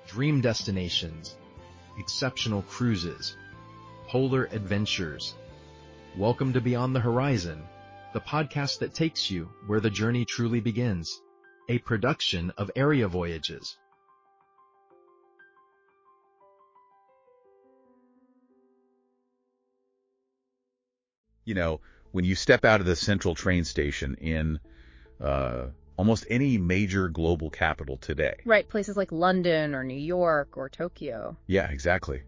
dream destinations, exceptional cruises, polar adventures. Welcome to Beyond the Horizon, the podcast that takes you where the journey truly begins, a production of Area Voyages. You know, when you step out of the central train station in almost any major global capital today. Right, places like London or New York or Tokyo. Yeah, exactly.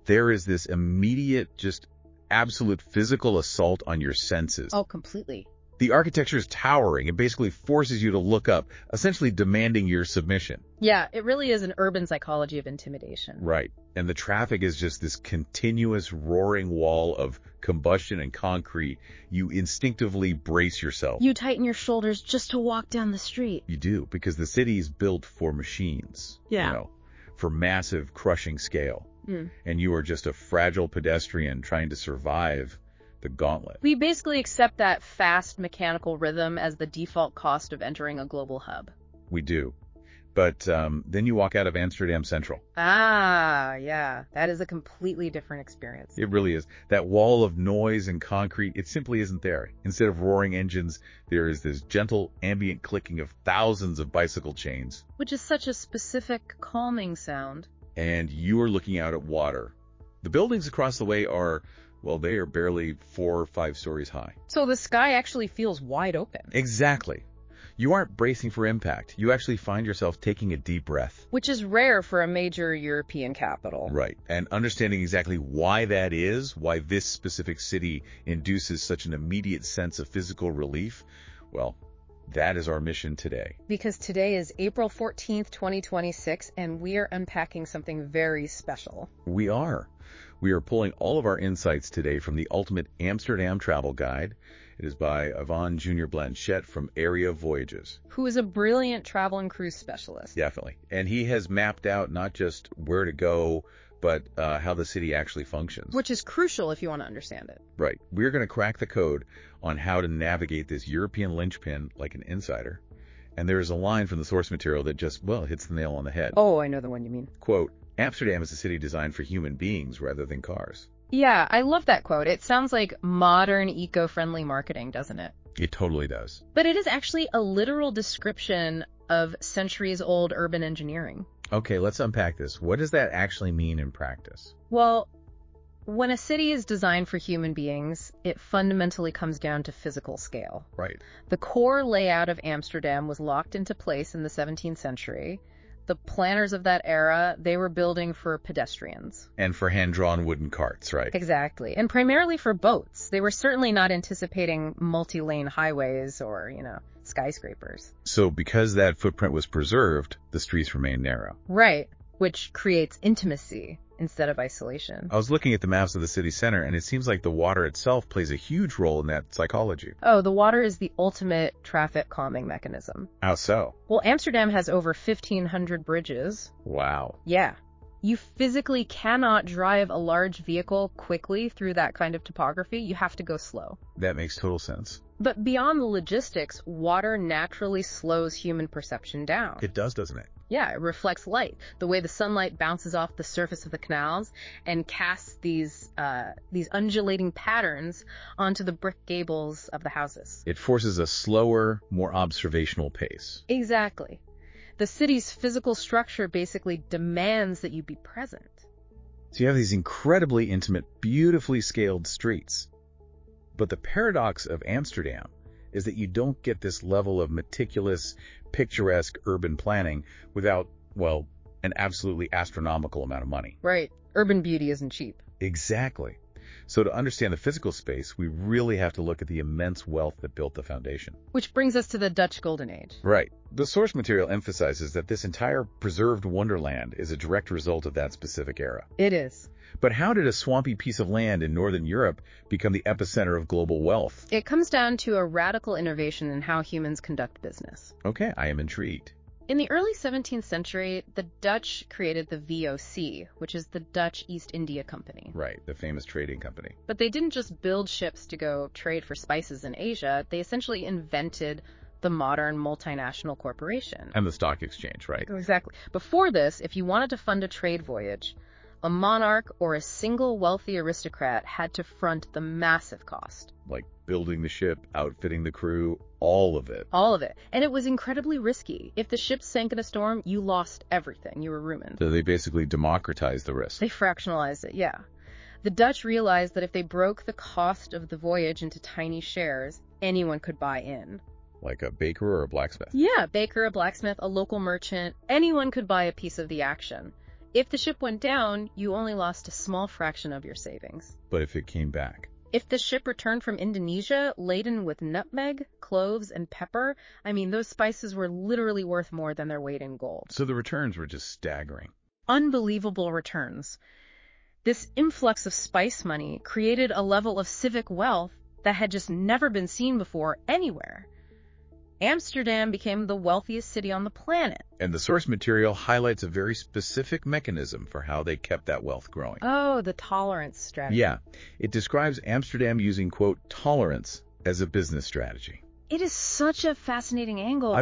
There is this immediate, just absolute physical assault on your senses. Oh, completely. The architecture is towering. It basically forces you to look up, essentially demanding your submission. Yeah, it really is an urban psychology of intimidation. Right. And the traffic is just this continuous roaring wall of combustion and concrete. You instinctively brace yourself. You tighten your shoulders just to walk down the street. You do, because the city is built for machines. Yeah. You know, for massive crushing scale. Mm. And you are just a fragile pedestrian trying to survive the gauntlet. We basically accept that fast mechanical rhythm as the default cost of entering a global hub. We do. But then you walk out of Amsterdam Central. Ah, yeah. That is a completely different experience. It really is. That wall of noise and concrete, it simply isn't there. Instead of roaring engines, there is this gentle ambient clicking of thousands of bicycle chains. Which is such a specific, calming sound. And you are looking out at water. The buildings across the way are, well, they are barely 4 or 5 stories high. So the sky actually feels wide open. Exactly. You aren't bracing for impact. You actually find yourself taking a deep breath. Which is rare for a major European capital. Right. And understanding exactly why that is, why this specific city induces such an immediate sense of physical relief, well, that is our mission today. Because today is April 14th, 2026, and we are unpacking something very special. We are. We are pulling all of our insights today from the Ultimate Amsterdam Travel Guide. It is by Yvonne Jr. Blanchette from Area Voyages. Who is a brilliant travel and cruise specialist. Definitely. And he has mapped out not just where to go, but how the city actually functions. Which is crucial if you want to understand it. Right. We're going to crack the code on how to navigate this European linchpin like an insider. And there is a line from the source material that just, well, hits the nail on the head. Oh, I know the one you mean. Quote, Amsterdam is a city designed for human beings rather than cars. Yeah, I love that quote. It sounds like modern eco-friendly marketing, doesn't it? It totally does. But it is actually a literal description of centuries-old urban engineering. Okay, let's unpack this. What does that actually mean in practice? Well, when a city is designed for human beings, it fundamentally comes down to physical scale. Right. The core layout of Amsterdam was locked into place in the 17th century. The planners of that era, they were building for pedestrians. And for hand-drawn wooden carts, right? Exactly. And primarily for boats. They were certainly not anticipating multi-lane highways or, skyscrapers. So because that footprint was preserved, the streets remain narrow. Right. Which creates intimacy instead of isolation. I was looking at the maps of the city center, and it seems like the water itself plays a huge role in that psychology. Oh, the water is the ultimate traffic calming mechanism. How so? Well, Amsterdam has over 1,500 bridges. Wow. Yeah. You physically cannot drive a large vehicle quickly through that kind of topography. You have to go slow. That makes total sense. But beyond the logistics, water naturally slows human perception down. It does, doesn't it? Yeah, it reflects light. The way the sunlight bounces off the surface of the canals and casts these undulating patterns onto the brick gables of the houses. It forces a slower, more observational pace. Exactly. The city's physical structure basically demands that you be present. So you have these incredibly intimate, beautifully scaled streets. But the paradox of Amsterdam is that you don't get this level of meticulous, picturesque urban planning without, well, an absolutely astronomical amount of money. Right. Urban beauty isn't cheap. Exactly. So to understand the physical space, we really have to look at the immense wealth that built the foundation. Which brings us to the Dutch Golden Age. Right. The source material emphasizes that this entire preserved wonderland is a direct result of that specific era. It is. But how did a swampy piece of land in Northern Europe become the epicenter of global wealth? It comes down to a radical innovation in how humans conduct business. Okay, I am intrigued. In the early 17th century, the Dutch created the VOC, which is the Dutch East India Company. Right, the famous trading company. But they didn't just build ships to go trade for spices in Asia. They essentially invented the modern multinational corporation. And the stock exchange, right? Exactly. Before this, if you wanted to fund a trade voyage, a monarch or a single wealthy aristocrat had to front the massive cost. Like building the ship, outfitting the crew, all of it. All of it. And it was incredibly risky. If the ship sank in a storm, you lost everything. You were ruined. So they basically democratized the risk. They fractionalized it, yeah. The Dutch realized that if they broke the cost of the voyage into tiny shares, anyone could buy in. Like a baker or a blacksmith? Yeah, a baker, a blacksmith, a local merchant, anyone could buy a piece of the action. If the ship went down, you only lost a small fraction of your savings. But if it came back? If the ship returned from Indonesia laden with nutmeg, cloves, and pepper, those spices were literally worth more than their weight in gold. So the returns were just staggering. Unbelievable returns. This influx of spice money created a level of civic wealth that had just never been seen before anywhere. Amsterdam became the wealthiest city on the planet. And the source material highlights a very specific mechanism for how they kept that wealth growing. Oh, the tolerance strategy. Yeah, it describes Amsterdam using, quote, tolerance as a business strategy. It is such a fascinating angle.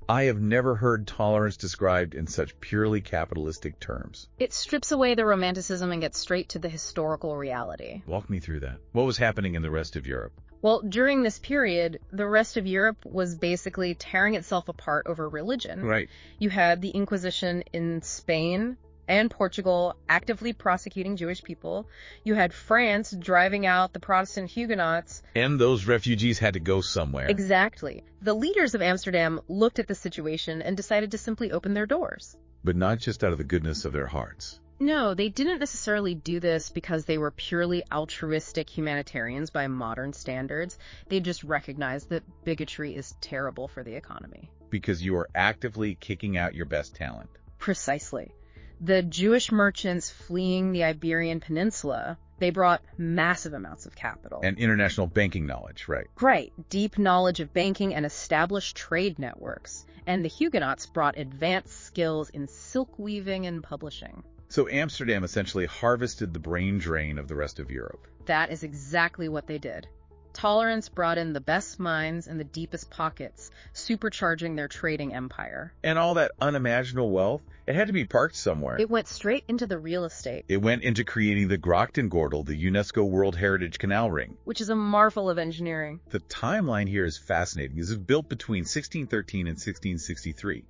I have never heard tolerance described in such purely capitalistic terms. It strips away the romanticism and gets straight to the historical reality. Walk me through that. What was happening in the rest of Europe? Well, during this period, the rest of Europe was basically tearing itself apart over religion. Right. You had the Inquisition in Spain and Portugal actively prosecuting Jewish people. You had France driving out the Protestant Huguenots. And those refugees had to go somewhere. Exactly. The leaders of Amsterdam looked at the situation and decided to simply open their doors. But not just out of the goodness of their hearts. No, they didn't necessarily do this because they were purely altruistic humanitarians by modern standards. They just recognized that bigotry is terrible for the economy. Because you are actively kicking out your best talent. Precisely. The Jewish merchants fleeing the Iberian Peninsula, they brought massive amounts of capital. And international banking knowledge, right? Right. Deep knowledge of banking and established trade networks. And the Huguenots brought advanced skills in silk weaving and publishing. So Amsterdam essentially harvested the brain drain of the rest of Europe. That is exactly what they did. Tolerance brought in the best minds and the deepest pockets, supercharging their trading empire. And all that unimaginable wealth, it had to be parked somewhere. It went straight into the real estate. It went into creating the Grachtengordel, the UNESCO World Heritage Canal Ring. Which is a marvel of engineering. The timeline here is fascinating. This is built between 1613 and 1663.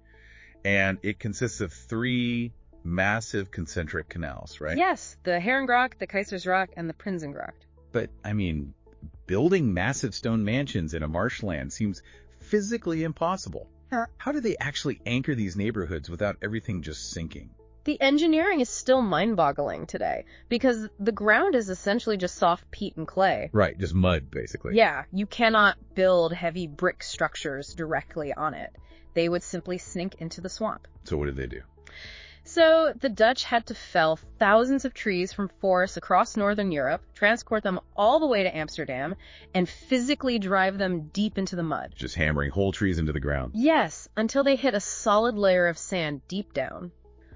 And it consists of 3 massive concentric canals, right? Yes, the Herengracht, the Keizersgracht, and the Prinsengracht. But, building massive stone mansions in a marshland seems physically impossible. How do they actually anchor these neighborhoods without everything just sinking? The engineering is still mind-boggling today, because the ground is essentially just soft peat and clay. Right, just mud, basically. Yeah, you cannot build heavy brick structures directly on it. They would simply sink into the swamp. So what did they do? So the Dutch had to fell thousands of trees from forests across northern Europe, transport them all the way to Amsterdam, and physically drive them deep into the mud. Just hammering whole trees into the ground. Yes, until they hit a solid layer of sand deep down.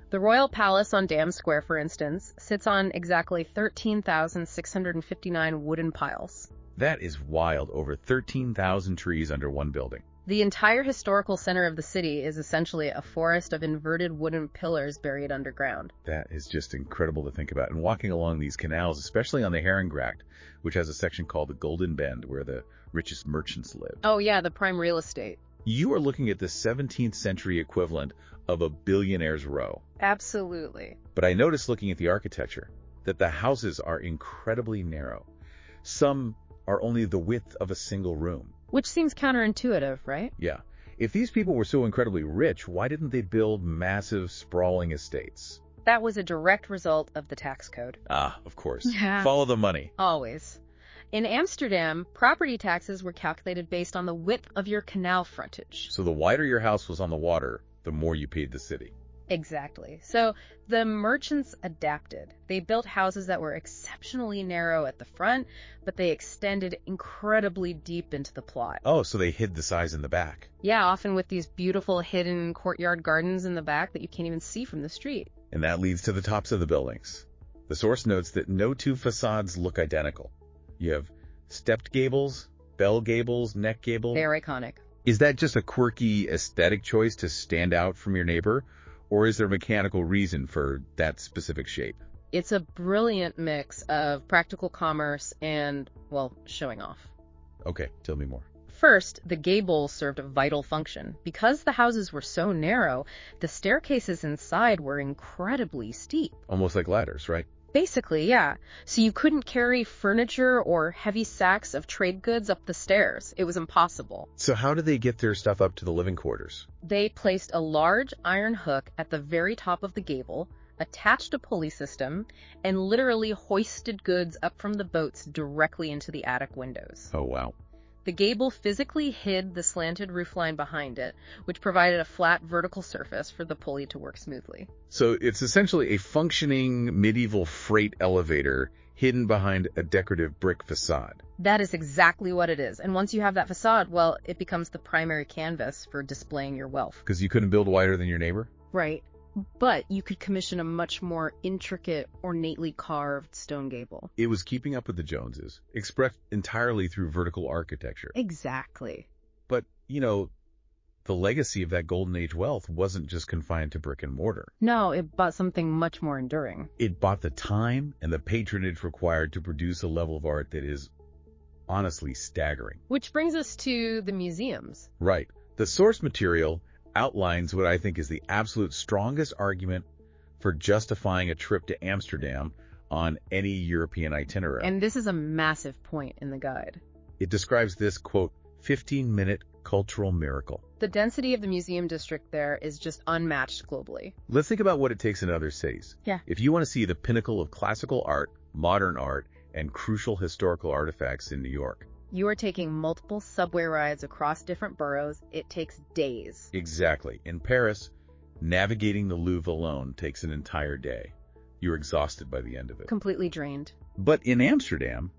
The Royal Palace on Dam Square, for instance, sits on exactly 13,659 wooden piles. That is wild, over 13,000 trees under one building. The entire historical center of the city is essentially a forest of inverted wooden pillars buried underground. That is just incredible to think about. And walking along these canals, especially on the Herengracht, which has a section called the Golden Bend, where the richest merchants lived. Oh yeah, the prime real estate. You are looking at the 17th century equivalent of a billionaire's row. Absolutely. But I noticed looking at the architecture that the houses are incredibly narrow. Some are only the width of a single room. Which seems counterintuitive, right? Yeah. If these people were so incredibly rich, why didn't they build massive, sprawling estates? That was a direct result of the tax code. Ah, of course. Yeah. Follow the money. Always. In Amsterdam, property taxes were calculated based on the width of your canal frontage. So the wider your house was on the water, the more you paid the city. Exactly. So the merchants adapted. They built houses that were exceptionally narrow at the front, but they extended incredibly deep into the plot. Oh, so they hid the size in the back. Yeah, often with these beautiful hidden courtyard gardens in the back that you can't even see from the street. And that leads to the tops of the buildings. The source notes that no 2 facades look identical. You have stepped gables, bell gables, neck gable. They're iconic. Is that just a quirky aesthetic choice to stand out from your neighbor, or is there a mechanical reason for that specific shape? It's a brilliant mix of practical commerce and, well, showing off. Okay, tell me more. First, the gable served a vital function. Because the houses were so narrow, the staircases inside were incredibly steep. Almost like ladders, right? Basically, yeah. So you couldn't carry furniture or heavy sacks of trade goods up the stairs. It was impossible. So how did they get their stuff up to the living quarters? They placed a large iron hook at the very top of the gable, attached a pulley system, and literally hoisted goods up from the boats directly into the attic windows. Oh, wow. The gable physically hid the slanted roofline behind it, which provided a flat vertical surface for the pulley to work smoothly. So it's essentially a functioning medieval freight elevator hidden behind a decorative brick facade. That is exactly what it is. And once you have that facade, well, it becomes the primary canvas for displaying your wealth. Because you couldn't build wider than your neighbor? Right. But you could commission a much more intricate, ornately carved stone gable. It was keeping up with the Joneses, expressed entirely through vertical architecture. Exactly. But, the legacy of that Golden Age wealth wasn't just confined to brick and mortar. No, it bought something much more enduring. It bought the time and the patronage required to produce a level of art that is honestly staggering. Which brings us to the museums. Right. The source material outlines what I think is the absolute strongest argument for justifying a trip to Amsterdam on any European itinerary. And this is a massive point in the guide. It describes this, quote, 15-minute cultural miracle. The density of the museum district there is just unmatched globally. Let's think about what it takes in other cities. Yeah. If you want to see the pinnacle of classical art, modern art, and crucial historical artifacts in New York, You are taking multiple subway rides across different boroughs. It takes days. Exactly. In Paris, navigating the Louvre alone takes an entire day. You're exhausted by the end of it. Completely drained. But in Amsterdam,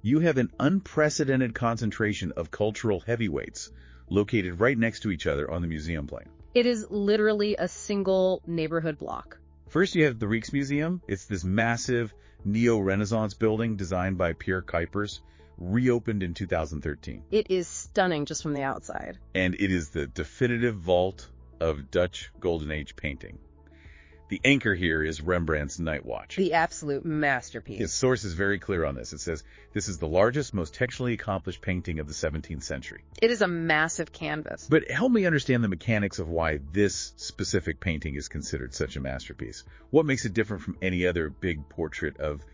you have an unprecedented concentration of cultural heavyweights located right next to each other on the museum plain. It is literally a single neighborhood block. First, you have the Rijksmuseum. It's this massive neo-Renaissance building designed by Pierre Cuypers, reopened in 2013. It is stunning just from the outside. And it is the definitive vault of Dutch Golden Age painting. The anchor here is Rembrandt's Night Watch. The absolute masterpiece. His source is very clear on this. It says, this is the largest, most textually accomplished painting of the 17th century. It is a massive canvas. But help me understand the mechanics of why this specific painting is considered such a masterpiece. What makes it different from any other big portrait of,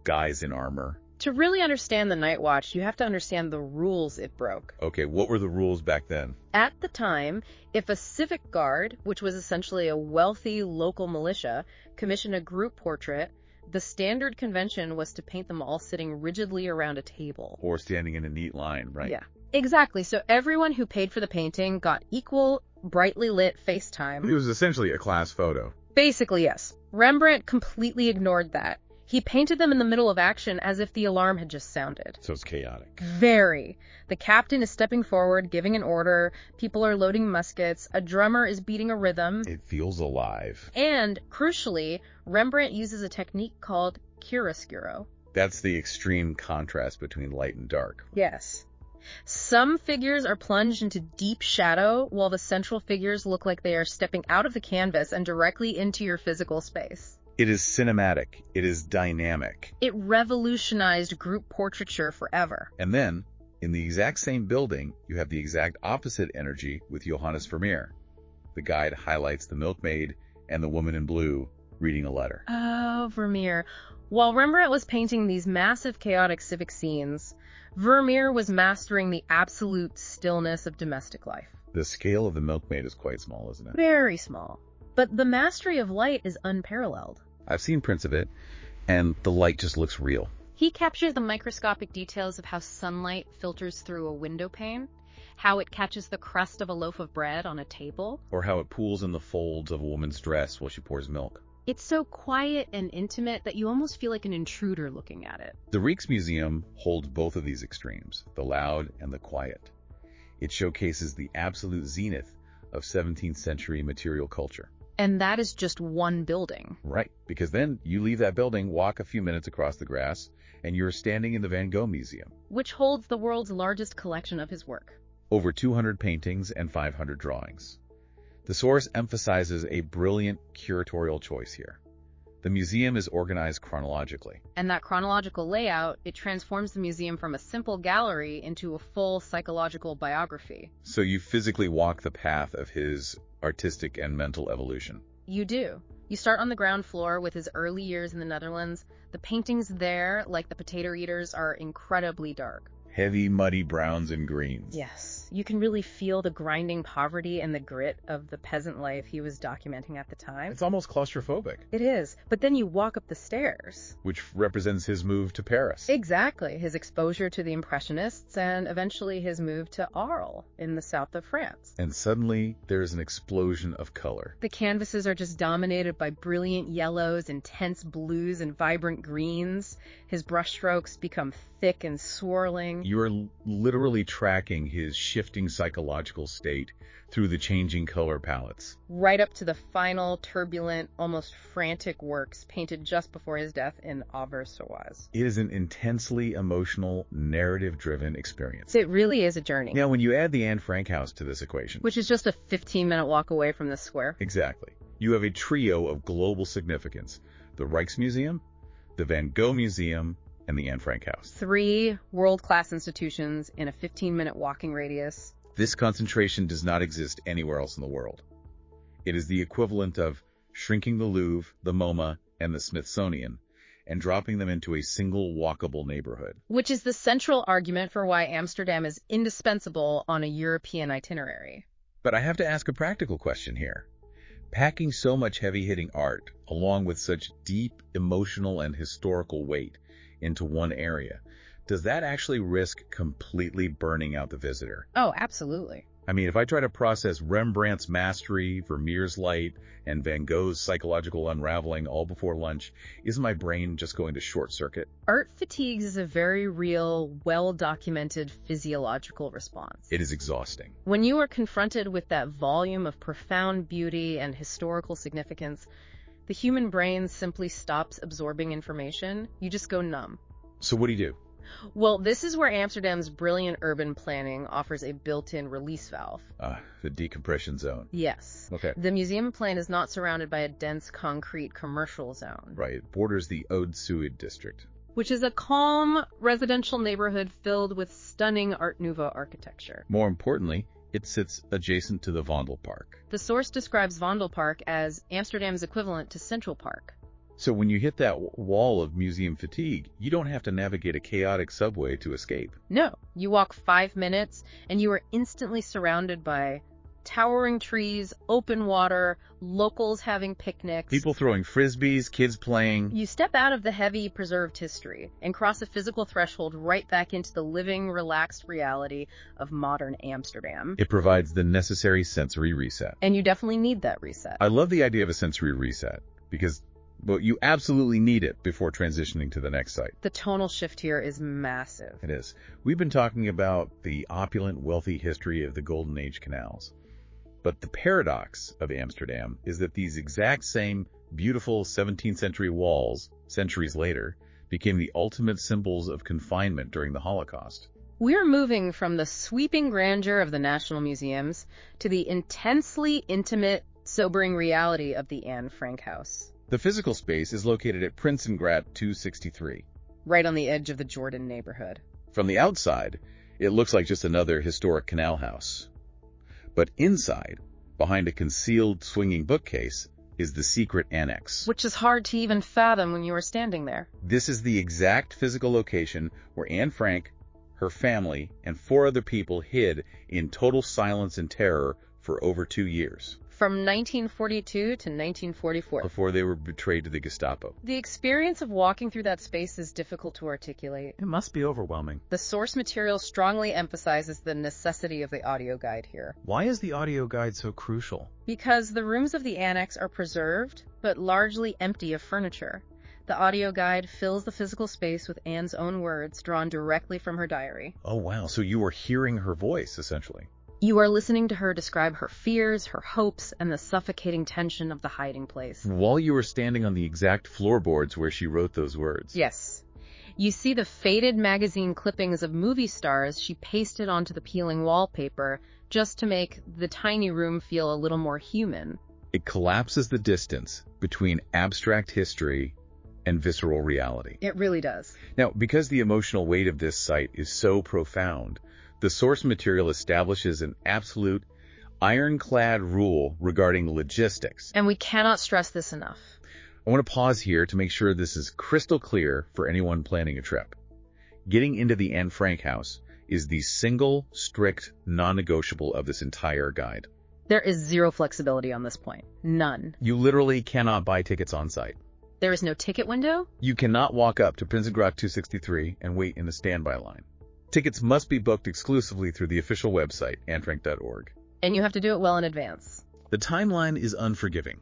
guys in armor? To really understand the Night Watch, you have to understand the rules it broke. Okay, what were the rules back then? At the time, if a civic guard, which was essentially a wealthy local militia, commissioned a group portrait, the standard convention was to paint them all sitting rigidly around a table. Or standing in a neat line, right? Yeah, exactly. So everyone who paid for the painting got equal, brightly lit face time. It was essentially a class photo. Basically, yes. Rembrandt completely ignored that. He painted them in the middle of action as if the alarm had just sounded. So it's chaotic. Very. The captain is stepping forward, giving an order. People are loading muskets. A drummer is beating a rhythm. It feels alive. And, crucially, Rembrandt uses a technique called chiaroscuro. That's the extreme contrast between light and dark. Yes. Some figures are plunged into deep shadow, while the central figures look like they are stepping out of the canvas and directly into your physical space. It is cinematic. It is dynamic. It revolutionized group portraiture forever. And then, in the exact same building, you have the exact opposite energy with Johannes Vermeer. The guide highlights the milkmaid and the woman in blue reading a letter. Oh, Vermeer. While Rembrandt was painting these massive chaotic civic scenes, Vermeer was mastering the absolute stillness of domestic life. The scale of the milkmaid is quite small, isn't it? Very small. But the mastery of light is unparalleled. I've seen prints of it, and the light just looks real. He captures the microscopic details of how sunlight filters through a window pane, how it catches the crust of a loaf of bread on a table, or how it pools in the folds of a woman's dress while she pours milk. It's so quiet and intimate that you almost feel like an intruder looking at it. The Rijksmuseum holds both of these extremes, the loud and the quiet. It showcases the absolute zenith of 17th century material culture. And that is just one building. Right, because then you leave that building, walk a few minutes across the grass, and you're standing in the Van Gogh Museum, which holds the world's largest collection of his work. over 200 paintings and 500 drawings. The source emphasizes a brilliant curatorial choice here. The museum is organized chronologically. And that chronological layout, it transforms the museum from a simple gallery into a full psychological biography. So you physically walk the path of his artistic and mental evolution. You do. You start on the ground floor with his early years in the Netherlands. The paintings there, like the Potato Eaters, are incredibly dark. Heavy, muddy browns and greens. Yes, you can really feel the grinding poverty and the grit of the peasant life he was documenting at the time. It's almost claustrophobic. It is, but then you walk up the stairs. Which represents his move to Paris. Exactly, his exposure to the Impressionists and eventually his move to Arles in the south of France. And suddenly, there's an explosion of color. The canvases are just dominated by brilliant yellows, intense blues, and vibrant greens. His brushstrokes become thick and swirling. You are literally tracking his shifting psychological state through the changing color palettes. Right up to the final, turbulent, almost frantic works painted just before his death in Auvers-sur-Oise. It is an intensely emotional, narrative-driven experience. It really is a journey. Now, when you add the Anne Frank house to this equation, which is just a 15-minute walk away from the square. Exactly. You have a trio of global significance. The Rijksmuseum, the Van Gogh Museum, and the Anne Frank house. 3 world-class institutions in a 15-minute walking radius. This concentration does not exist anywhere else in the world. It is the equivalent of shrinking the Louvre, the MoMA, and the Smithsonian, and dropping them into a single walkable neighborhood. Which is the central argument for why Amsterdam is indispensable on a European itinerary. But I have to ask a practical question here. Packing so much heavy-hitting art, along with such deep emotional and historical weight, into one area, does that actually risk completely burning out the visitor? Oh, absolutely. I mean, if I try to process Rembrandt's mastery, Vermeer's light, and Van Gogh's psychological unraveling all before lunch, isn't my brain just going to short circuit? Art fatigues is a very real, well-documented physiological response. It is exhausting. When you are confronted with that volume of profound beauty and historical significance, the human brain simply stops absorbing information. You just go numb. So what do you do? Well, this is where Amsterdam's brilliant urban planning offers a built-in release valve. The decompression zone. Yes. Okay. The museum plan is not surrounded by a dense concrete commercial zone. Right. It borders the Oude-Zuid district, which is a calm residential neighborhood filled with stunning Art Nouveau architecture. More importantly, it sits adjacent to the Vondelpark. The source describes Vondelpark as Amsterdam's equivalent to Central Park. So when you hit that wall of museum fatigue, you don't have to navigate a chaotic subway to escape. No, you walk 5 minutes and you are instantly surrounded by towering trees, open water, locals having picnics. People throwing frisbees, kids playing. You step out of the heavy preserved history and cross a physical threshold right back into the living, relaxed reality of modern Amsterdam. It provides the necessary sensory reset. And you definitely need that reset. I love the idea of a sensory reset because you absolutely need it before transitioning to the next site. The tonal shift here is massive. It is. We've been talking about the opulent, wealthy history of the Golden Age canals. But the paradox of Amsterdam is that these exact same beautiful 17th century walls, centuries later, became the ultimate symbols of confinement during the Holocaust. We're moving from the sweeping grandeur of the national museums to the intensely intimate, sobering reality of the Anne Frank house. The physical space is located at Prinsengracht 263. Right on the edge of the Jordan neighborhood. From the outside, it looks like just another historic canal house. But inside, behind a concealed swinging bookcase, is the secret annex. Which is hard to even fathom when you are standing there. This is the exact physical location where Anne Frank, her family, and 4 other people hid in total silence and terror for over 2 years. From 1942 to 1944. Before they were betrayed to the Gestapo. The experience of walking through that space is difficult to articulate. It must be overwhelming. The source material strongly emphasizes the necessity of the audio guide here. Why is the audio guide so crucial? Because the rooms of the annex are preserved, but largely empty of furniture. The audio guide fills the physical space with Anne's own words drawn directly from her diary. Oh, wow. So you were hearing her voice, essentially. You are listening to her describe her fears, her hopes, and the suffocating tension of the hiding place. While you were standing on the exact floorboards where she wrote those words. Yes. You see the faded magazine clippings of movie stars she pasted onto the peeling wallpaper just to make the tiny room feel a little more human. It collapses the distance between abstract history and visceral reality. It really does. Now, because the emotional weight of this site is so profound, the source material establishes an absolute ironclad rule regarding logistics. And we cannot stress this enough. I want to pause here to make sure this is crystal clear for anyone planning a trip. Getting into the Anne Frank house is the single, strict, non-negotiable of this entire guide. There is zero flexibility on this point. None. You literally cannot buy tickets on site. There is no ticket window? You cannot walk up to Prinsengracht 263 and wait in a standby line. Tickets must be booked exclusively through the official website, annefrank.org. And you have to do it well in advance. The timeline is unforgiving.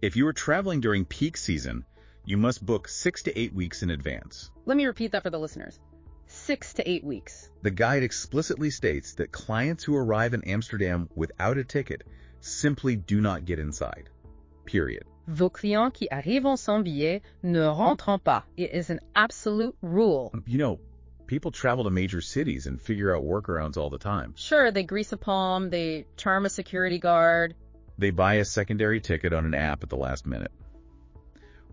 If you are traveling during peak season, you must book 6 to 8 weeks in advance. Let me repeat that for the listeners. 6 to 8 weeks. The guide explicitly states that clients who arrive in Amsterdam without a ticket simply do not get inside. Period. Vos clients qui arrivent sans billet ne rentrent pas. It is an absolute rule. You know, people travel to major cities and figure out workarounds all the time. Sure, they grease a palm, they charm a security guard. They buy a secondary ticket on an app at the last minute.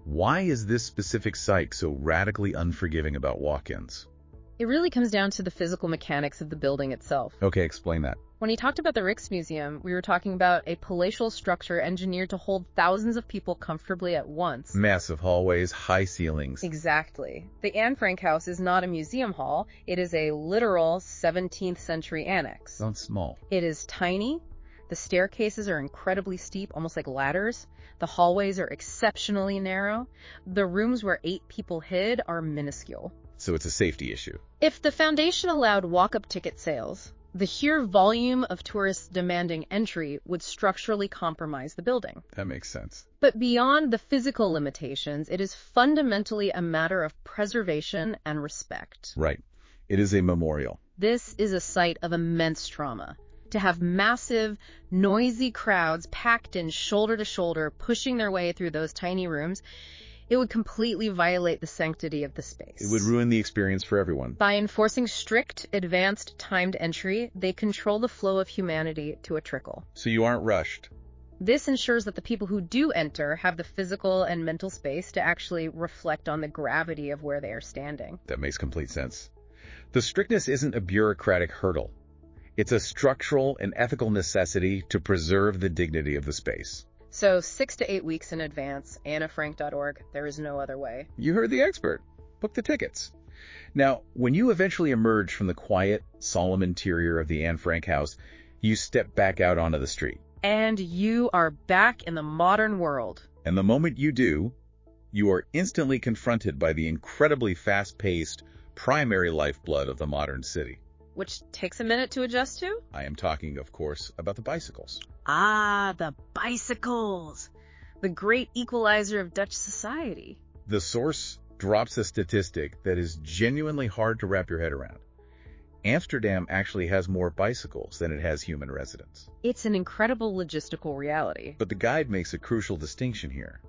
Why is this specific site so radically unforgiving about walk-ins? It really comes down to the physical mechanics of the building itself. Okay, explain that. When he talked about the Rijksmuseum, we were talking about a palatial structure engineered to hold thousands of people comfortably at once. Massive hallways, high ceilings. Exactly. The Anne Frank house is not a museum hall. It is a literal 17th century annex. Sounds small. It is tiny. The staircases are incredibly steep, almost like ladders. The hallways are exceptionally narrow. The rooms where 8 people hid are minuscule. So it's a safety issue. If the foundation allowed walk-up ticket sales, the sheer volume of tourists demanding entry would structurally compromise the building. That makes sense. But beyond the physical limitations, it is fundamentally a matter of preservation and respect. Right. It is a memorial. This is a site of immense trauma. To have massive, noisy crowds packed in shoulder to shoulder, pushing their way through those tiny rooms, it would completely violate the sanctity of the space. It would ruin the experience for everyone. By enforcing strict, advanced, timed entry, they control the flow of humanity to a trickle. So you aren't rushed. This ensures that the people who do enter have the physical and mental space to actually reflect on the gravity of where they are standing. That makes complete sense. The strictness isn't a bureaucratic hurdle. It's a structural and ethical necessity to preserve the dignity of the space. So 6 to 8 weeks in advance, annefrank.org, there is no other way. You heard the expert. Book the tickets. Now, when you eventually emerge from the quiet, solemn interior of the Anne Frank house, you step back out onto the street. And you are back in the modern world. And the moment you do, you are instantly confronted by the incredibly fast-paced, primary lifeblood of the modern city. Which takes a minute to adjust to? I am talking, of course, about the bicycles. Ah, the bicycles. The great equalizer of Dutch society. The source drops a statistic that is genuinely hard to wrap your head around. Amsterdam actually has more bicycles than it has human residents. It's an incredible logistical reality. But the guide makes a crucial distinction here.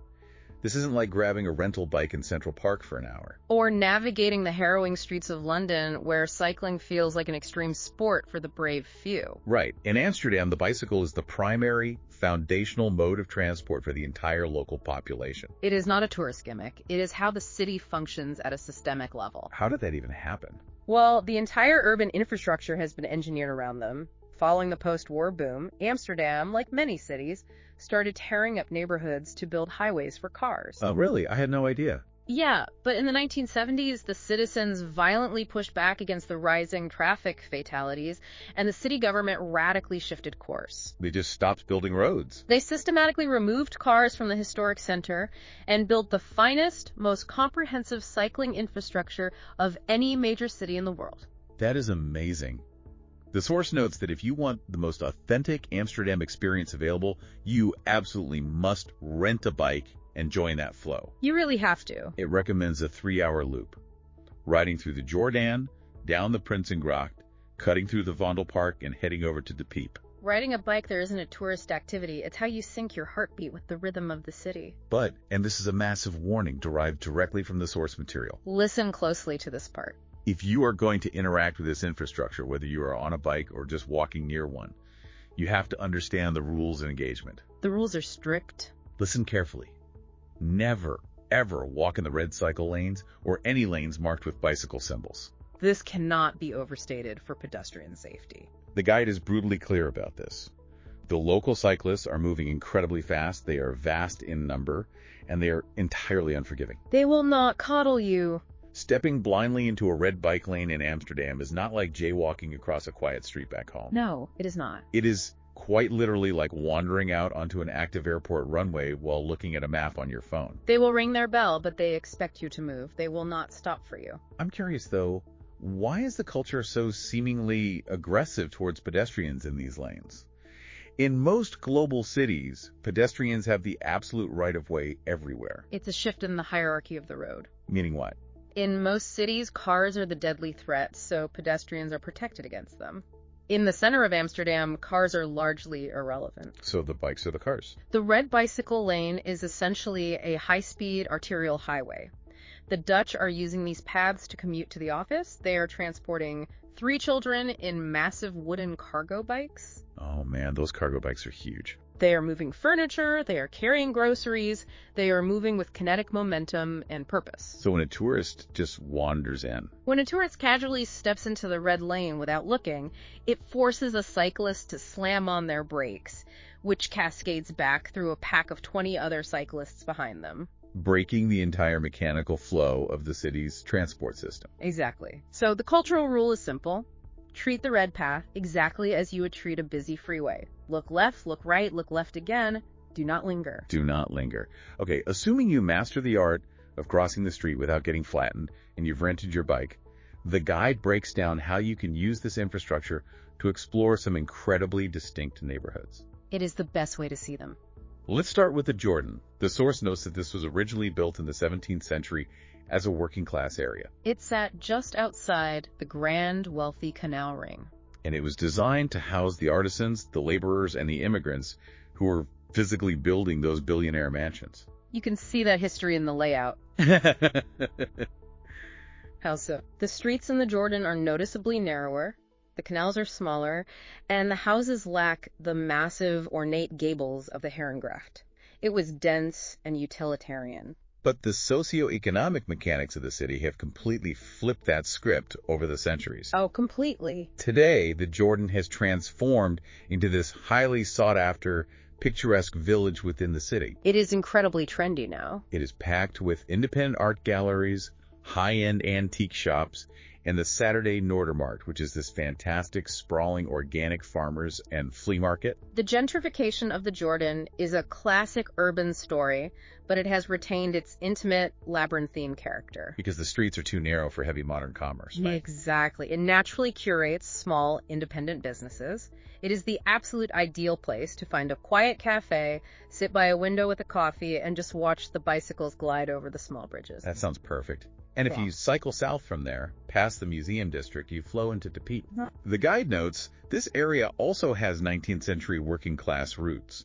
This isn't like grabbing a rental bike in Central Park for an hour. Or navigating the harrowing streets of London, where cycling feels like an extreme sport for the brave few. Right. In Amsterdam, the bicycle is the primary, foundational mode of transport for the entire local population. It is not a tourist gimmick. It is how the city functions at a systemic level. How did that even happen? Well, the entire urban infrastructure has been engineered around them. Following the post-war boom, Amsterdam, like many cities, started tearing up neighborhoods to build highways for cars. Oh, really? I had no idea. Yeah, but in the 1970s, the citizens violently pushed back against the rising traffic fatalities, and the city government radically shifted course. They just stopped building roads. They systematically removed cars from the historic center and built the finest, most comprehensive cycling infrastructure of any major city in the world. That is amazing. The source notes that if you want the most authentic Amsterdam experience available, you absolutely must rent a bike and join that flow. You really have to. It recommends a 3-hour loop, riding through the Jordaan, down the Prinsengracht, cutting through the Vondelpark, and heading over to De Piep. Riding a bike there isn't a tourist activity. It's how you sync your heartbeat with the rhythm of the city. But, and this is a massive warning derived directly from the source material, Listen closely to this part. if you are going to interact with this infrastructure, whether you are on a bike or just walking near one, you have to understand the rules and engagement. The rules are strict. Listen carefully. Never, ever walk in the red cycle lanes or any lanes marked with bicycle symbols. This cannot be overstated for pedestrian safety. The guide is brutally clear about this. The local cyclists are moving incredibly fast, they are vast in number, and they are entirely unforgiving. They will not coddle you. Stepping blindly into a red bike lane in Amsterdam is not like jaywalking across a quiet street back home. No, it is not. It is quite literally like wandering out onto an active airport runway while looking at a map on your phone. They will ring their bell, but they expect you to move. They will not stop for you. I'm curious, though, why is the culture so seemingly aggressive towards pedestrians in these lanes? In most global cities, pedestrians have the absolute right-of-way everywhere. It's a shift in the hierarchy of the road. Meaning what? In most cities, cars are the deadly threat, so pedestrians are protected against them. In the center of Amsterdam, cars are largely irrelevant. So the bikes are the cars. The red bicycle lane is essentially a high-speed arterial highway. The Dutch are using these paths to commute to the office. They are transporting 3 children in massive wooden cargo bikes. Oh man, those cargo bikes are huge. They are moving furniture, they are carrying groceries, they are moving with kinetic momentum and purpose. So when a tourist just wanders in, When a tourist casually steps into the red lane without looking, it forces a cyclist to slam on their brakes, which cascades back through a pack of 20 other cyclists behind them. breaking the entire mechanical flow of the city's transport system. Exactly. So the cultural rule is simple. Treat the red path exactly as you would treat a busy freeway. Look left, look right, look left again. Do not linger. Do not linger. Okay, assuming you master the art of crossing the street without getting flattened and you've rented your bike, the guide breaks down how you can use this infrastructure to explore some incredibly distinct neighborhoods. It is the best way to see them. Let's start with the Jordan. The source notes that this was originally built in the 17th century as a working class area. It sat just outside the grand, wealthy canal ring. And it was designed to house the artisans, the laborers, and the immigrants who were physically building those billionaire mansions. You can see that history in the layout. How so? The streets in the Jordan are noticeably narrower, the canals are smaller, and the houses lack the massive, ornate gables of the Herengracht. It was dense and utilitarian. But the socioeconomic mechanics of the city have completely flipped that script over the centuries. Oh, completely. Today, the Jordan has transformed into this highly sought-after, picturesque village within the city. It is incredibly trendy now. It is packed with independent art galleries, high-end antique shops, and the Saturday Noordermarkt, which is this fantastic, sprawling organic farmers and flea market. The gentrification of the Jordan is a classic urban story, but it has retained its intimate, labyrinthine character. Because the streets are too narrow for heavy modern commerce. Right? Exactly. It naturally curates small, independent businesses. It is the absolute ideal place to find a quiet cafe, sit by a window with a coffee, and just watch the bicycles glide over the small bridges. That sounds perfect. And if you cycle south from there, past the museum district, you flow into Tepic. The guide notes, this area also has 19th century working class roots,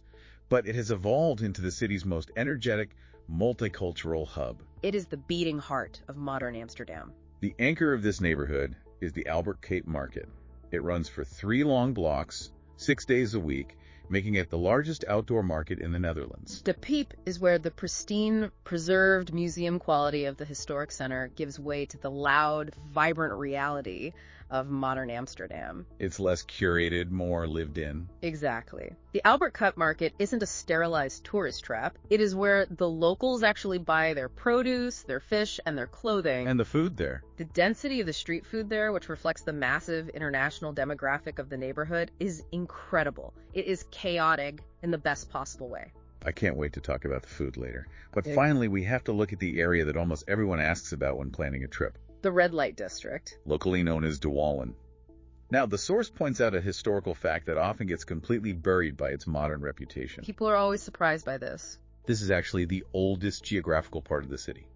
but it has evolved into the city's most energetic, multicultural hub. It is the beating heart of modern Amsterdam. The anchor of this neighborhood is the Albert Cape Market. It runs for 3 long blocks, 6 days a week, making it the largest outdoor market in the Netherlands. De Piep is where the pristine, preserved museum quality of the historic center gives way to the loud, vibrant reality of modern Amsterdam. It's less curated, more lived in. Exactly. The Albert Cup Market isn't a sterilized tourist trap. It is where the locals actually buy their produce, their fish, and their clothing. And the food there. The density of the street food there, which reflects the massive international demographic of the neighborhood, is incredible. It is chaotic in the best possible way. I can't wait to talk about the food later. But finally, we have to look at the area that almost everyone asks about when planning a trip. The Red Light District. Locally known as De Wallen. Now, the source points out a historical fact that often gets completely buried by its modern reputation. People are always surprised by this. This is actually the oldest geographical part of the city.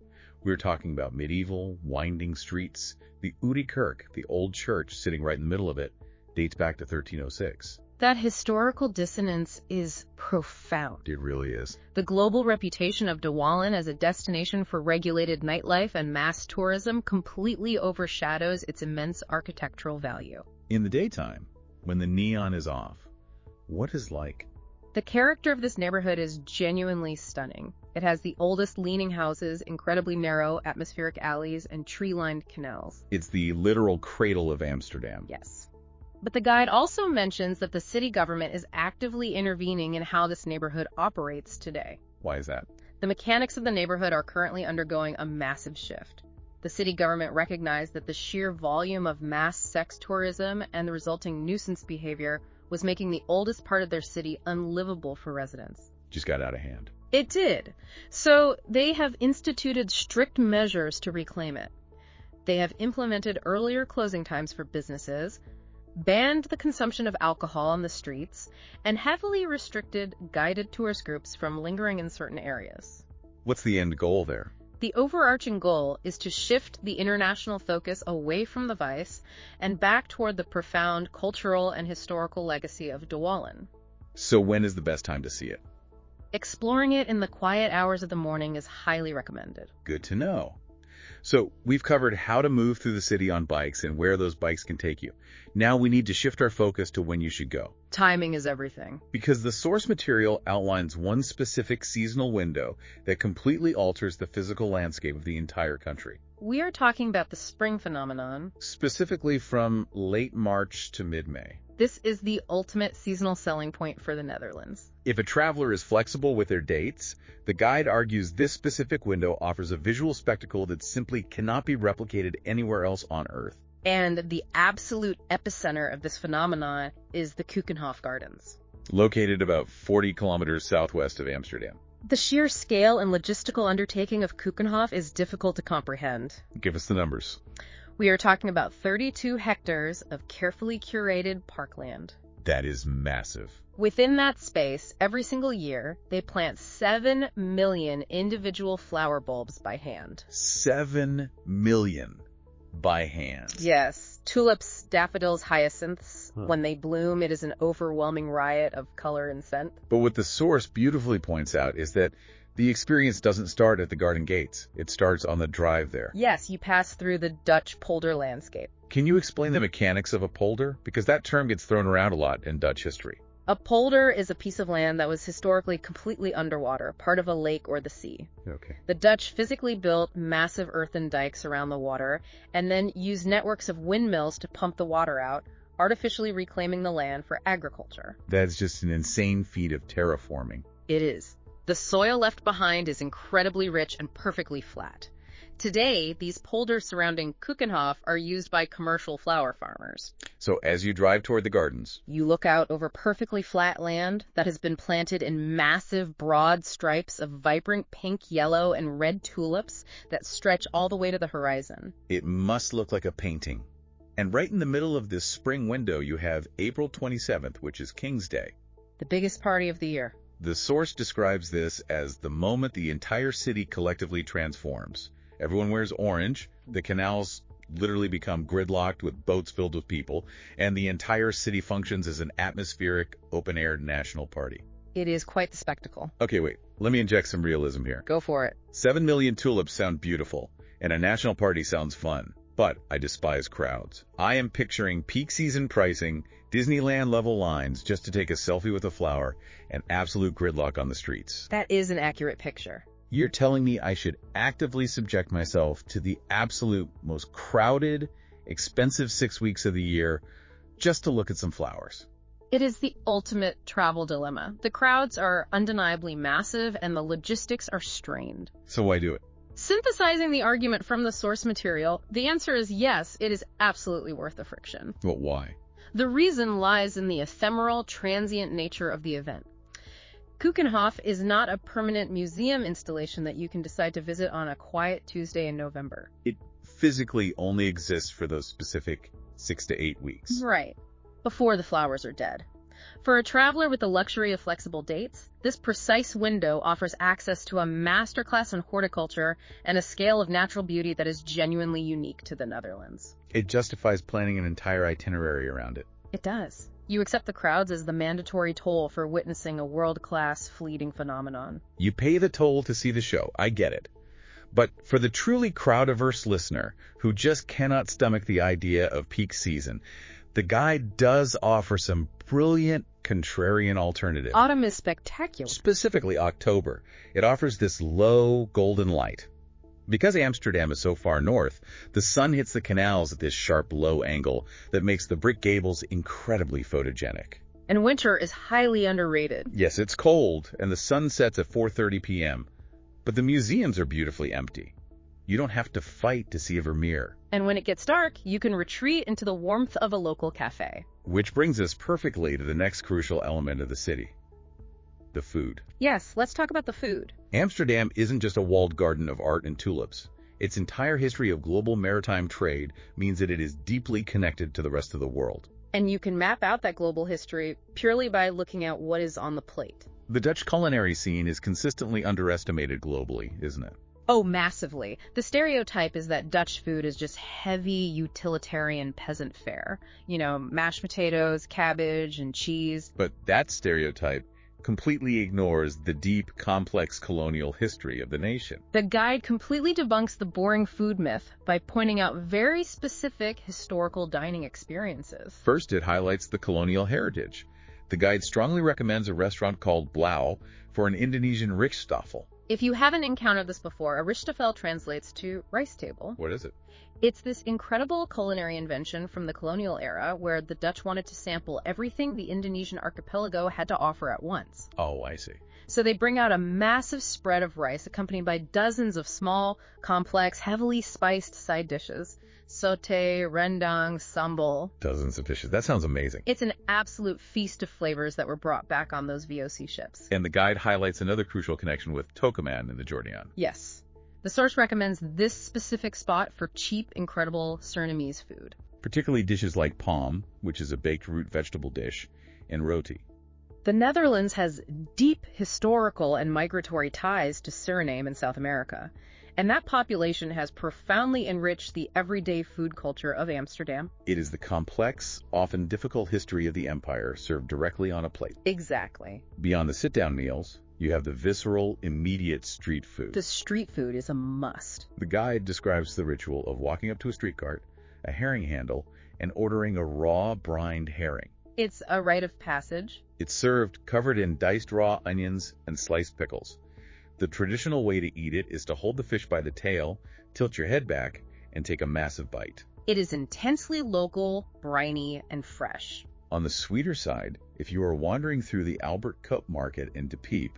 We're talking about medieval, winding streets. The Oude Kerk, the old church sitting right in the middle of it, dates back to 1306. That historical dissonance is profound. It really is. The global reputation of Douala as a destination for regulated nightlife and mass tourism completely overshadows its immense architectural value. In the daytime, when the neon is off, what is like? The character of this neighborhood is genuinely stunning. It has the oldest leaning houses, incredibly narrow atmospheric alleys, and tree-lined canals. It's the literal cradle of Amsterdam. Yes. But the guide also mentions that the city government is actively intervening in how this neighborhood operates today. Why is that? The mechanics of the neighborhood are currently undergoing a massive shift. The city government recognized that the sheer volume of mass sex tourism and the resulting nuisance behavior was making the oldest part of their city unlivable for residents. Just got out of hand. It did. So they have instituted strict measures to reclaim it. They have implemented earlier closing times for businesses, banned the consumption of alcohol on the streets, and heavily restricted guided tourist groups from lingering in certain areas. What's the end goal there? The overarching goal is to shift the international focus away from the vice and back toward the profound cultural and historical legacy of Douala. So when is the best time to see it? Exploring it in the quiet hours of the morning is highly recommended. Good to know. So we've covered how to move through the city on bikes and where those bikes can take you. Now we need to shift our focus to when you should go. Timing is everything. Because the source material outlines one specific seasonal window that completely alters the physical landscape of the entire country. We are talking about the spring phenomenon. Specifically from late March to mid-May. This is the ultimate seasonal selling point for the Netherlands. If a traveler is flexible with their dates, the guide argues this specific window offers a visual spectacle that simply cannot be replicated anywhere else on Earth. And the absolute epicenter of this phenomenon is the Keukenhof Gardens. Located about 40 kilometers southwest of Amsterdam. The sheer scale and logistical undertaking of Keukenhof is difficult to comprehend. Give us the numbers. We are talking about 32 hectares of carefully curated parkland. That is massive. Within that space, every single year, they plant 7 million individual flower bulbs by hand. 7 million by hand. Yes. Tulips, daffodils, hyacinths. When they bloom, it is an overwhelming riot of color and scent. But what the source beautifully points out is that the experience doesn't start at the garden gates. It starts on the drive there. Yes, you pass through the Dutch polder landscape. Can you explain the mechanics of a polder? Because that term gets thrown around a lot in Dutch history. A polder is a piece of land that was historically completely underwater, part of a lake or the sea. Okay. The Dutch physically built massive earthen dikes around the water and then used networks of windmills to pump the water out, artificially reclaiming the land for agriculture. That's just an insane feat of terraforming. It is. The soil left behind is incredibly rich and perfectly flat. Today, these polders surrounding Keukenhof are used by commercial flower farmers. So as you drive toward the gardens, you look out over perfectly flat land that has been planted in massive, broad stripes of vibrant pink, yellow, and red tulips that stretch all the way to the horizon. It must look like a painting. And right in the middle of this spring window, you have April 27th, which is King's Day. The biggest party of the year. The source describes this as the moment the entire city collectively transforms. Everyone wears orange, the canals literally become gridlocked with boats filled with people, and the entire city functions as an atmospheric, open-air national party. It is quite the spectacle. Okay, wait. Let me inject some realism here. Go for it. 7 million tulips sound beautiful, and a national party sounds fun. But I despise crowds. I am picturing peak season pricing, Disneyland-level lines just to take a selfie with a flower, and absolute gridlock on the streets. That is an accurate picture. You're telling me I should actively subject myself to the absolute most crowded, expensive 6 weeks of the year just to look at some flowers? It is the ultimate travel dilemma. The crowds are undeniably massive, and the logistics are strained. So why do it? Synthesizing the argument from the source material, the answer is yes, it is absolutely worth the friction. But why? The reason lies in the ephemeral, transient nature of the event. Keukenhof is not a permanent museum installation that you can decide to visit on a quiet Tuesday in November. It physically only exists for those specific 6 to 8 weeks. Right. Before the flowers are dead. For a traveler with the luxury of flexible dates, this precise window offers access to a masterclass in horticulture and a scale of natural beauty that is genuinely unique to the Netherlands. It justifies planning an entire itinerary around it. It does. You accept the crowds as the mandatory toll for witnessing a world-class fleeting phenomenon. You pay the toll to see the show, I get it. But for the truly crowd-averse listener who just cannot stomach the idea of peak season, the guide does offer some brilliant contrarian alternative. Autumn is spectacular. Specifically October. It offers this low golden light. Because Amsterdam is so far north, the sun hits the canals at this sharp low angle that makes the brick gables incredibly photogenic. And winter is highly underrated. Yes, it's cold, and the sun sets at 4:30 p.m., but the museums are beautifully empty. You don't have to fight to see a Vermeer. And when it gets dark, you can retreat into the warmth of a local cafe. Which brings us perfectly to the next crucial element of the city. The food. Yes, let's talk about the food. Amsterdam isn't just a walled garden of art and tulips. Its entire history of global maritime trade means that it is deeply connected to the rest of the world. And you can map out that global history purely by looking at what is on the plate. The Dutch culinary scene is consistently underestimated globally, isn't it? Oh, massively. The stereotype is that Dutch food is just heavy, utilitarian peasant fare. You know, mashed potatoes, cabbage, and cheese. But that stereotype completely ignores the deep, complex colonial history of the nation. The guide completely debunks the boring food myth by pointing out very specific historical dining experiences. First, it highlights the colonial heritage. The guide strongly recommends a restaurant called Blauw for an Indonesian richtstoffel. If you haven't encountered this before, a richtstoffel translates to rice table. What is it? It's this incredible culinary invention from the colonial era where the Dutch wanted to sample everything the Indonesian archipelago had to offer at once. Oh, I see. So they bring out a massive spread of rice accompanied by dozens of small, complex, heavily spiced side dishes. Sauté, rendang, sambal. Dozens of dishes. That sounds amazing. It's an absolute feast of flavors that were brought back on those VOC ships. And the guide highlights another crucial connection with Tokuman in the Jordan. Yes. The source recommends this specific spot for cheap, incredible Surinamese food. Particularly dishes like palm, which is a baked root vegetable dish, and roti. The Netherlands has deep historical and migratory ties to Suriname and South America, and that population has profoundly enriched the everyday food culture of Amsterdam. It is the complex, often difficult history of the empire served directly on a plate. Exactly. Beyond the sit-down meals, you have the visceral, immediate street food. The street food is a must. The guide describes the ritual of walking up to a street cart, a herring handle, and ordering a raw, brined herring. It's a rite of passage. It's served covered in diced raw onions and sliced pickles. The traditional way to eat it is to hold the fish by the tail, tilt your head back, and take a massive bite. It is intensely local, briny, and fresh. On the sweeter side, if you are wandering through the Albert Cup Market in De Piep,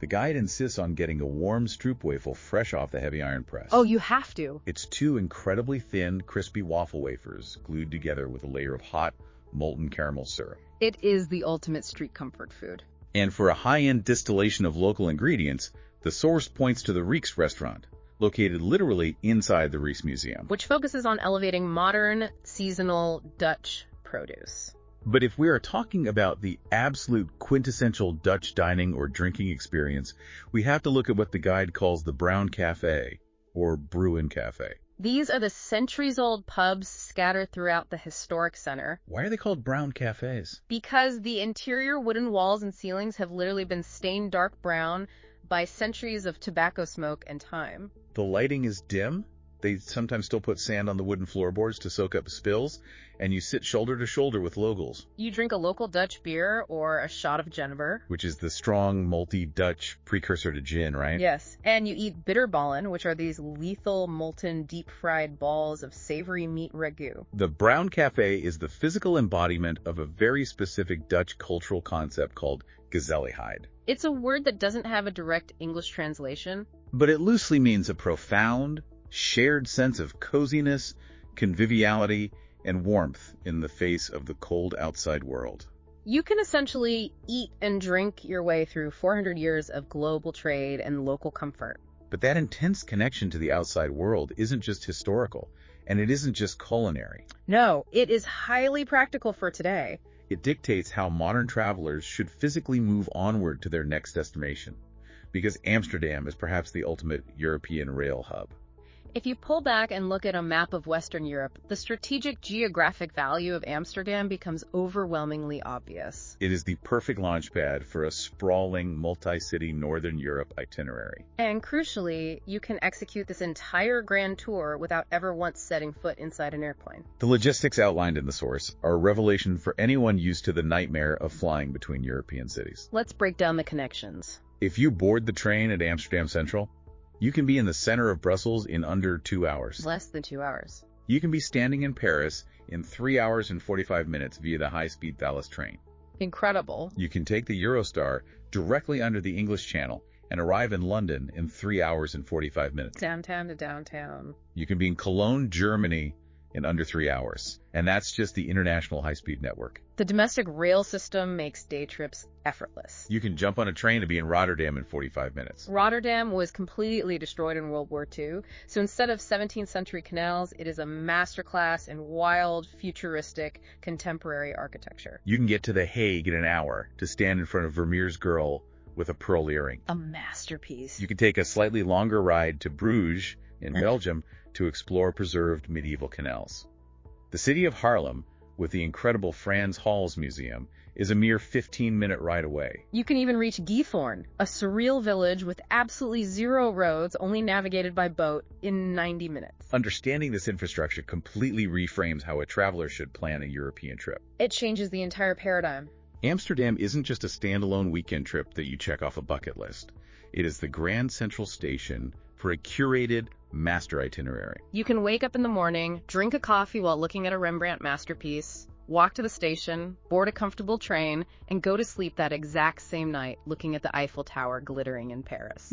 the guide insists on getting a warm stroopwafel fresh off the heavy iron press. Oh, you have to. It's two incredibly thin, crispy waffle wafers glued together with a layer of hot, molten caramel syrup. It is the ultimate street comfort food. And for a high-end distillation of local ingredients, the source points to the Rijks restaurant, located literally inside the Rijks Museum, which focuses on elevating modern, seasonal Dutch produce. But if we are talking about the absolute quintessential Dutch dining or drinking experience, we have to look at what the guide calls the Brown Café, or Bruin Café. These are the centuries-old pubs scattered throughout the historic center. Why are they called brown cafes? Because the interior wooden walls and ceilings have literally been stained dark brown by centuries of tobacco smoke and time. The lighting is dim. They sometimes still put sand on the wooden floorboards to soak up spills, and you sit shoulder to shoulder with locals. You drink a local Dutch beer or a shot of Jenever, which is the strong, malty Dutch precursor to gin, right? Yes, and you eat bitterballen, which are these lethal, molten, deep-fried balls of savory meat ragu. The Brown Café is the physical embodiment of a very specific Dutch cultural concept called gezelligheid. It's a word that doesn't have a direct English translation, but it loosely means a profound, shared sense of coziness, conviviality, and warmth in the face of the cold outside world. You can essentially eat and drink your way through 400 years of global trade and local comfort. But that intense connection to the outside world isn't just historical, and it isn't just culinary. No, it is highly practical for today. It dictates how modern travelers should physically move onward to their next destination, because Amsterdam is perhaps the ultimate European rail hub. If you pull back and look at a map of Western Europe, the strategic geographic value of Amsterdam becomes overwhelmingly obvious. It is the perfect launchpad for a sprawling, multi-city Northern Europe itinerary. And crucially, you can execute this entire grand tour without ever once setting foot inside an airplane. The logistics outlined in the source are a revelation for anyone used to the nightmare of flying between European cities. Let's break down the connections. If you board the train at Amsterdam Central, you can be in the center of Brussels in under 2 hours. Less than 2 hours. You can be standing in Paris in 3 hours and 45 minutes via the high-speed Thalys train. Incredible. You can take the Eurostar directly under the English Channel and arrive in London in 3 hours and 45 minutes. Downtown to downtown. You can be in Cologne, Germany in under 3 hours. And that's just the international high-speed network. The domestic rail system makes day trips effortless. You can jump on a train to be in Rotterdam in 45 minutes. Rotterdam was completely destroyed in World War II, so instead of 17th century canals, it is a masterclass in wild, futuristic, contemporary architecture. You can get to The Hague in an hour to stand in front of Vermeer's girl with a pearl earring. A masterpiece. You can take a slightly longer ride to Bruges in Belgium to explore preserved medieval canals. The city of Haarlem, with the incredible Frans Hals Museum, is a mere 15-minute ride away. You can even reach Giethorn, a surreal village with absolutely zero roads, only navigated by boat, in 90 minutes. Understanding this infrastructure completely reframes how a traveler should plan a European trip. It changes the entire paradigm. Amsterdam isn't just a standalone weekend trip that you check off a bucket list. It is the Grand Central Station for a curated master itinerary. You can wake up in the morning, drink a coffee while looking at a Rembrandt masterpiece, walk to the station, board a comfortable train, and go to sleep that exact same night looking at the Eiffel Tower glittering in Paris.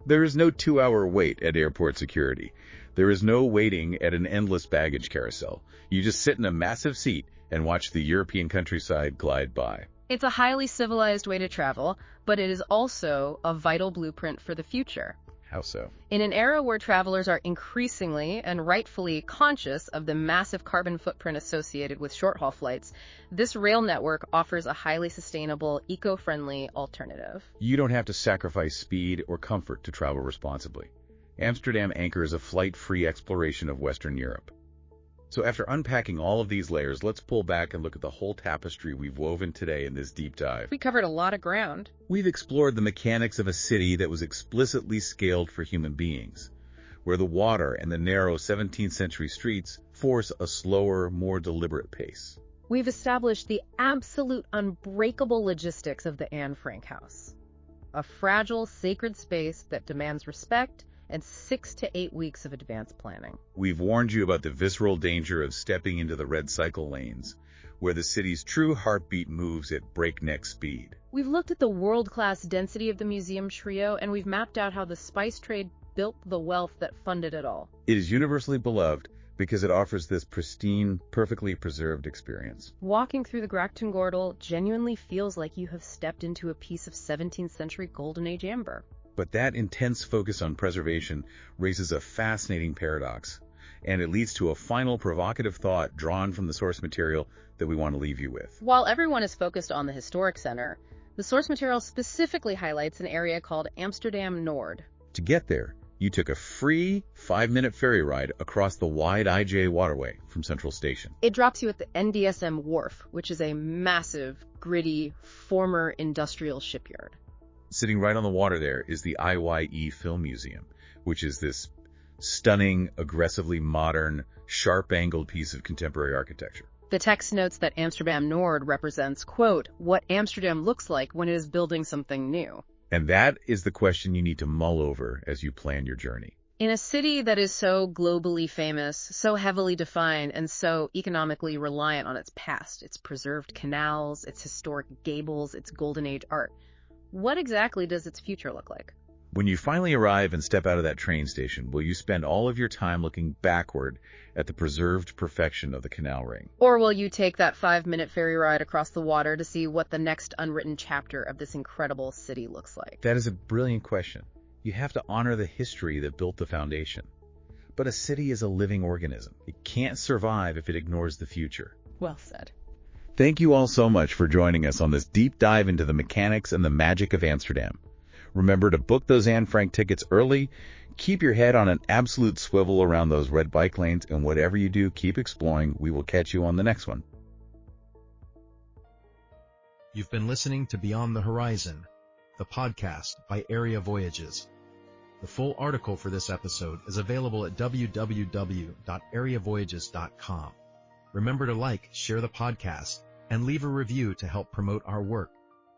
There is no 2-hour wait at airport security. There is no waiting at an endless baggage carousel. You just sit in a massive seat and watch the European countryside glide by. It's a highly civilized way to travel, but it is also a vital blueprint for the future. How so? In an era where travelers are increasingly and rightfully conscious of the massive carbon footprint associated with short-haul flights, this rail network offers a highly sustainable, eco-friendly alternative. You don't have to sacrifice speed or comfort to travel responsibly. Amsterdam anchors a flight-free exploration of Western Europe. So after unpacking all of these layers, let's pull back and look at the whole tapestry we've woven today in this deep dive. We covered a lot of ground. We've explored the mechanics of a city that was explicitly scaled for human beings, where the water and the narrow 17th century streets force a slower, more deliberate pace. We've established the absolute unbreakable logistics of the Anne Frank house, a fragile, sacred space that demands respect and 6 to 8 weeks of advanced planning. We've warned you about the visceral danger of stepping into the red cycle lanes, where the city's true heartbeat moves at breakneck speed. We've looked at the world-class density of the museum trio, and we've mapped out how the spice trade built the wealth that funded it all. It is universally beloved because it offers this pristine, perfectly preserved experience. Walking through the Grachtengordel genuinely feels like you have stepped into a piece of 17th century Golden Age amber. But that intense focus on preservation raises a fascinating paradox, and it leads to a final provocative thought drawn from the source material that we want to leave you with. While everyone is focused on the historic center, the source material specifically highlights an area called Amsterdam Nord. To get there, you took a free 5-minute ferry ride across the wide IJ waterway from Central Station. It drops you at the NDSM Wharf, which is a massive, gritty, former industrial shipyard. Sitting right on the water there is the IYE Film Museum, which is this stunning, aggressively modern, sharp-angled piece of contemporary architecture. The text notes that Amsterdam Nord represents, quote, what Amsterdam looks like when it is building something new. And that is the question you need to mull over as you plan your journey. In a city that is so globally famous, so heavily defined, and so economically reliant on its past, its preserved canals, its historic gables, its Golden Age art, what exactly does its future look like? When you finally arrive and step out of that train station, will you spend all of your time looking backward at the preserved perfection of the canal ring? Or will you take that 5-minute ferry ride across the water to see what the next unwritten chapter of this incredible city looks like? That is a brilliant question. You have to honor the history that built the foundation. But a city is a living organism. It can't survive if it ignores the future. Well said. Thank you all so much for joining us on this deep dive into the mechanics and the magic of Amsterdam. Remember to book those Anne Frank tickets early. Keep your head on an absolute swivel around those red bike lanes, and whatever you do, keep exploring. We will catch you on the next one. You've been listening to Beyond the Horizon, the podcast by Area Voyages. The full article for this episode is available at www.areavoyages.com. Remember to like, share the podcast, and leave a review to help promote our work.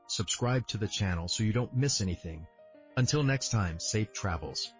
Subscribe to the channel so you don't miss anything. Until next time, safe travels.